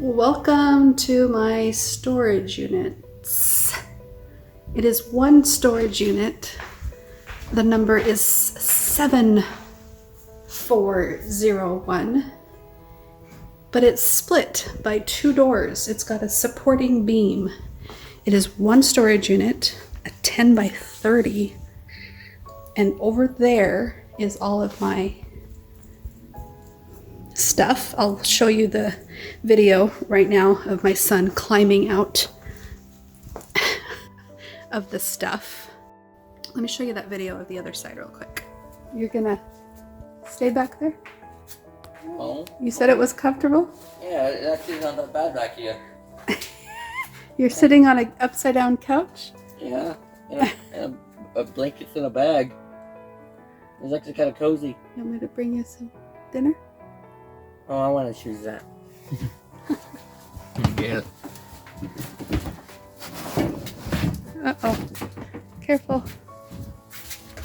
Welcome to my storage units. It is one storage unit. The number is 7401, but it's split by two doors. It's got a supporting beam. It is one storage unit, a 10 by 30, and over there is all of my stuff. I'll show you the video right now of my son climbing out of the stuff. Let me show you that video of the other side real quick. You're gonna stay back there? Oh. You said it was comfortable? Yeah, it actually is not that bad back here. You're sitting on an upside down couch? Yeah, and a blanket's in a bag. It's actually kind of cozy. You want me to bring you some dinner? Oh, I want to choose that. Get it. Uh-oh. Careful.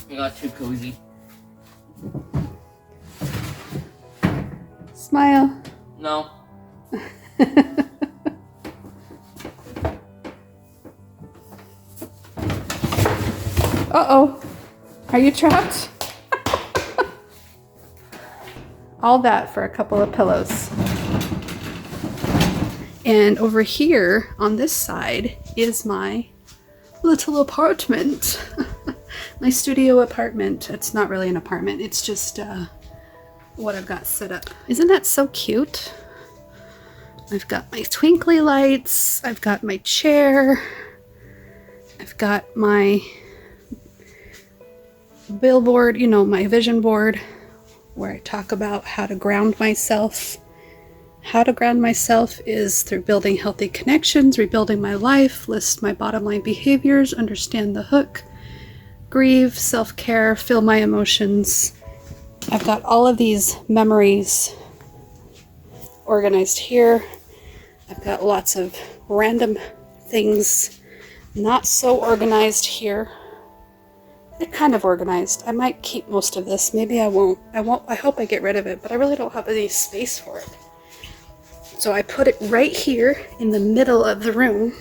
You got too cozy. Smile. No. Uh-oh. Are you trapped? All that for a couple of pillows. And over here on this side is my little apartment. My studio apartment. It's not really an apartment. It's just what I've got set up. Isn't that so cute? I've got my twinkly lights. I've got my chair. I've got my billboard, you know, my vision board, where I talk about how to ground myself. How to ground myself is through building healthy connections, rebuilding my life, list my bottom line behaviors, understand the hook, grieve, self-care, feel my emotions. I've got all of these memories organized here. I've got lots of random things not so organized here. They're kind of organized. I might keep most of this. Maybe I won't. I hope I get rid of it, but I really don't have any space for it. So I put it right here in the middle of the room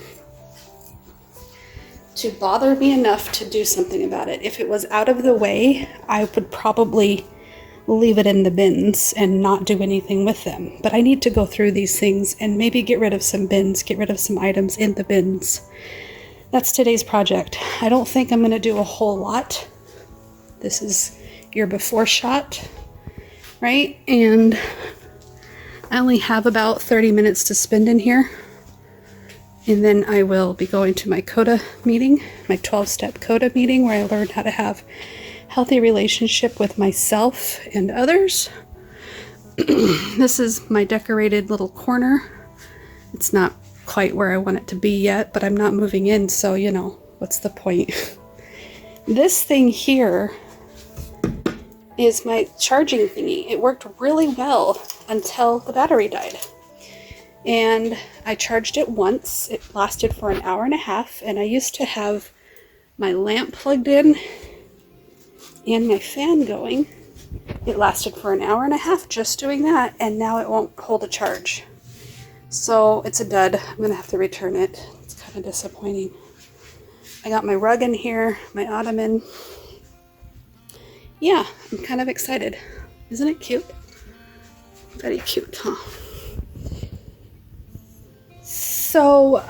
to bother me enough to do something about it. If it was out of the way, I would probably leave it in the bins and not do anything with them. But I need to go through these things and maybe get rid of some bins, get rid of some items in the bins. That's today's project. I don't think I'm going to do a whole lot. This is your before shot, right? And I only have about 30 minutes to spend in here. And then I will be going to my CODA meeting, my 12-step CODA meeting, where I learn how to have healthy relationship with myself and others. This is my decorated little corner. It's not quite where I want it to be yet, but I'm not moving in, so you know, what's the point? This thing here is my charging thingy. It worked really well until the battery died. And I charged it once. It lasted for an hour and a half, and I used to have my lamp plugged in and my fan going. It lasted for an hour and a half just doing that, and now it won't hold a charge. So it's a dud. I'm gonna have to return it. It's kind of disappointing. I got my rug in here, my ottoman. Yeah, I'm kind of excited. Isn't it cute? Very cute, huh? So,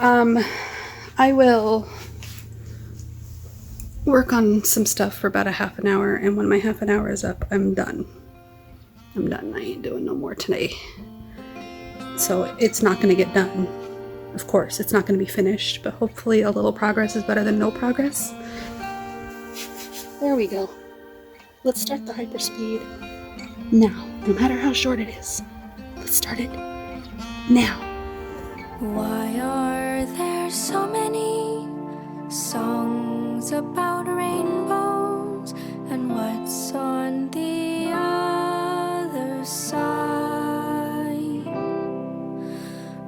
I will work on some stuff for about a half an hour, and when my half an hour is up, I'm done. I'm done. I ain't doing no more today. So it's not going to get done. Of course, it's not going to be finished, but hopefully a little progress is better than no progress. There we go. Let's start the hyperspeed now, no matter how short it is. Let's start it now. Why are there so many songs about rainbows, and what's on the other side?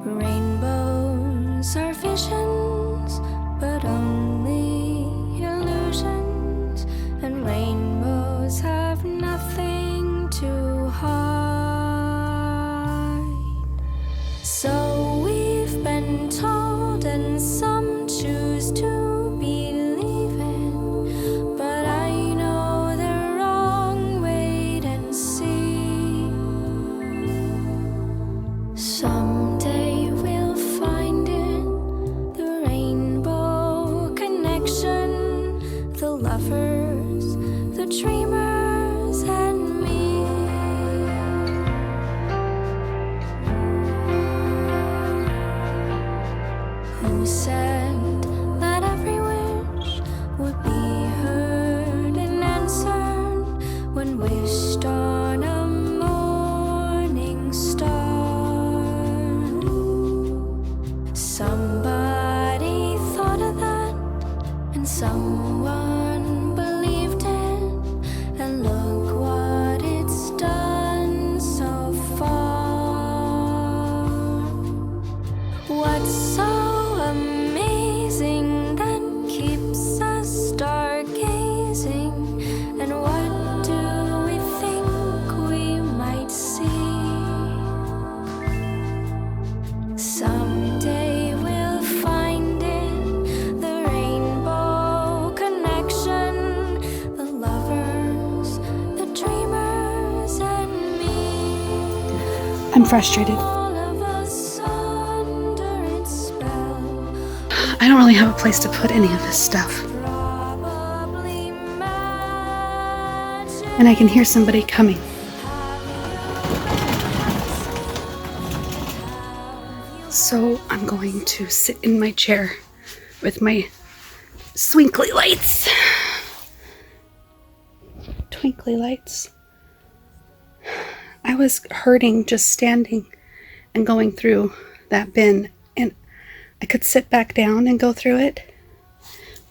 Rainbows are visions, but only illusions, and rainbows have nothing to hide. So who said that every wish would be heard and answered when wished on a morning star. Somebody thought of that, and someone believed it, and look what it's done so far. What's so amazing that keeps us stargazing, and what do we think we might see? Someday we'll find it, the rainbow connection, the lovers, the dreamers, and me. I'm frustrated. All of us under its spell. I don't really have a place to put any of this stuff. Probably magic. And I can hear somebody coming. So I'm going to sit in my chair with my twinkly lights. Twinkly lights. I was hurting just standing and going through that bin, and I could sit back down and go through it,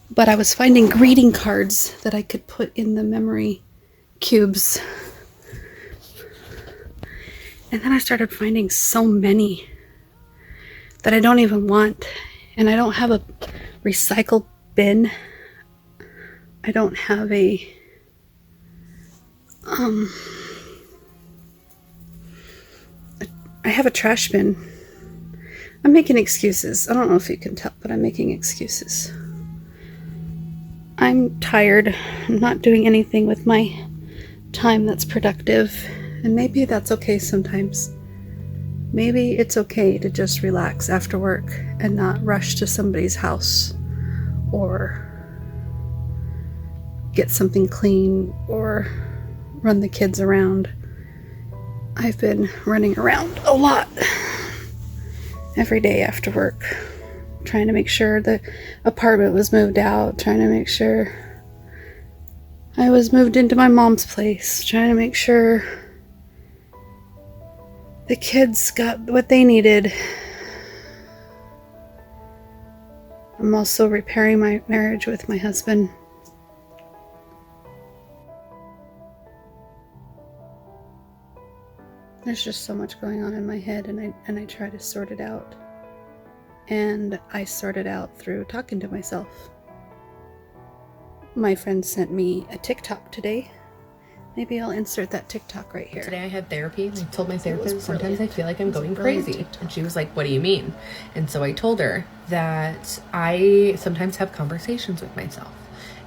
but I was finding greeting cards that I could put in the memory cubes. And then I started finding so many that I don't even want, and I don't have a recycle bin. I don't have a I have a trash bin. I'm making excuses. I don't know if you can tell, but I'm making excuses. I'm tired. I'm not doing anything with my time that's productive, and maybe that's okay sometimes. Maybe it's okay to just relax after work and not rush to somebody's house or get something clean or run the kids around. I've been running around a lot every day after work, trying to make sure the apartment was moved out, trying to make sure I was moved into my mom's place, trying to make sure the kids got what they needed. I'm also repairing my marriage with my husband. There's just so much going on in my head, and I try to sort it out. And I sort it out through talking to myself. My friend sent me a TikTok today. Maybe I'll insert that TikTok right here. Today I had therapy, and I told my therapist sometimes I feel like I'm going crazy. And she was like, what do you mean? And so I told her that I sometimes have conversations with myself.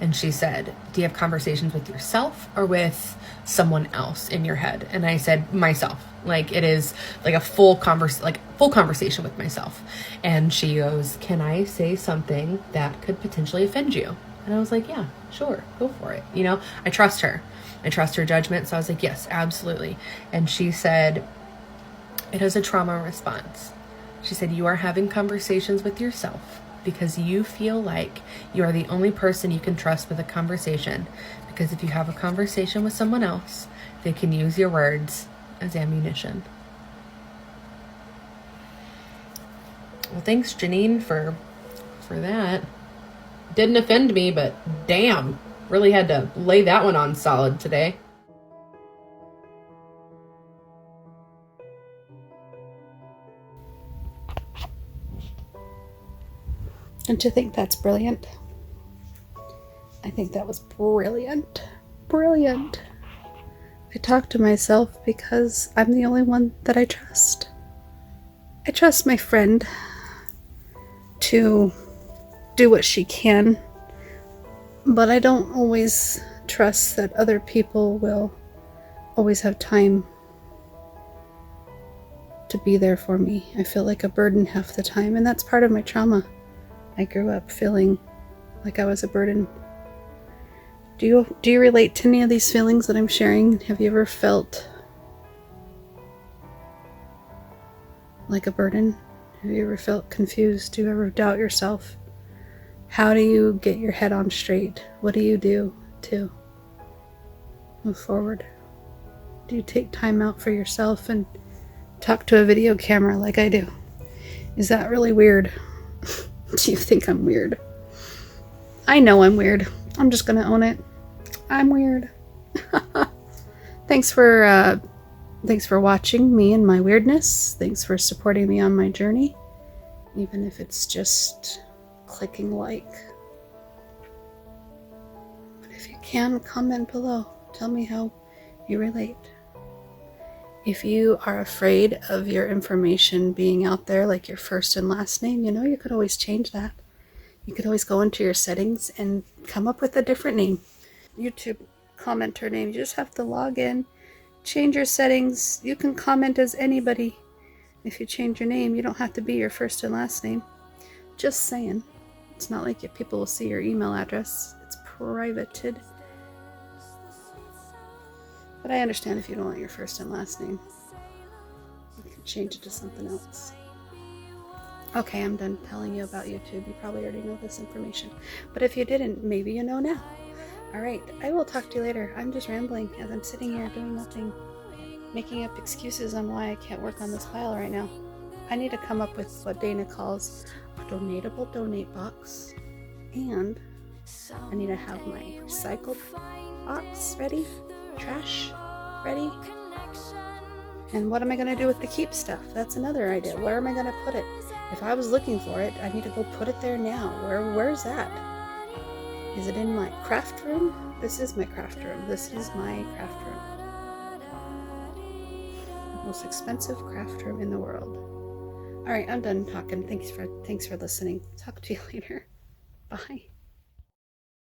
And she said, do you have conversations with yourself or with someone else in your head? And I said, myself. Like, it is like a full conversation with myself. And she goes, can I say something that could potentially offend you? And I was like, yeah, sure, go for it. You know, I trust her. I trust her judgment. So I was like, yes, absolutely. And she said, it is a trauma response. She said, you are having conversations with yourself because you feel like you are the only person you can trust with a conversation. Because if you have a conversation with someone else, they can use your words as ammunition. Well, thanks, Janine, for that. Didn't offend me, but damn, really had to lay that one on solid today. Don't you think that's brilliant? I think that was brilliant. Brilliant. I talk to myself because I'm the only one that I trust. I trust my friend to do what she can, but I don't always trust that other people will always have time to be there for me. I feel like a burden half the time, and that's part of my trauma. I grew up feeling like I was a burden. Do you relate to any of these feelings that I'm sharing? Have you ever felt like a burden? Have you ever felt confused? Do you ever doubt yourself? How do you get your head on straight? What do you do to move forward? Do you take time out for yourself and talk to a video camera like I do? Is that really weird? Do you think I'm weird? I know I'm weird. I'm just gonna own it. I'm weird. Thanks for watching me and my weirdness. Thanks for supporting me on my journey, even if it's just clicking like. But if you can, comment below. Tell me how you relate. If you are afraid of your information being out there, like your first and last name, you could always change that. You could always go into your settings and come up with a different name. YouTube commenter name. You just have to log in, change your settings. You can comment as anybody. If you change your name, you don't have to be your first and last name. Just saying. It's not like people will see your email address. It's privated. But I understand if you don't want your first and last name. You can change it to something else. Okay, I'm done telling you about YouTube. You probably already know this information. But if you didn't, maybe you know now. Alright, I will talk to you later. I'm just rambling as I'm sitting here doing nothing. Making up excuses on why I can't work on this file right now. I need to come up with what Dana calls a donatable donate box. And I need to have my recycled box ready. Trash ready. And what am I going to do with the keep stuff? That's another idea. Where am I going to put it? If I was looking for it, I need to go put it there now. Where's that? Is it in my craft room? This is my craft room. This is my craft room. The most expensive craft room in the world. All right, I'm done talking. Thanks for listening. Talk to you later. Bye.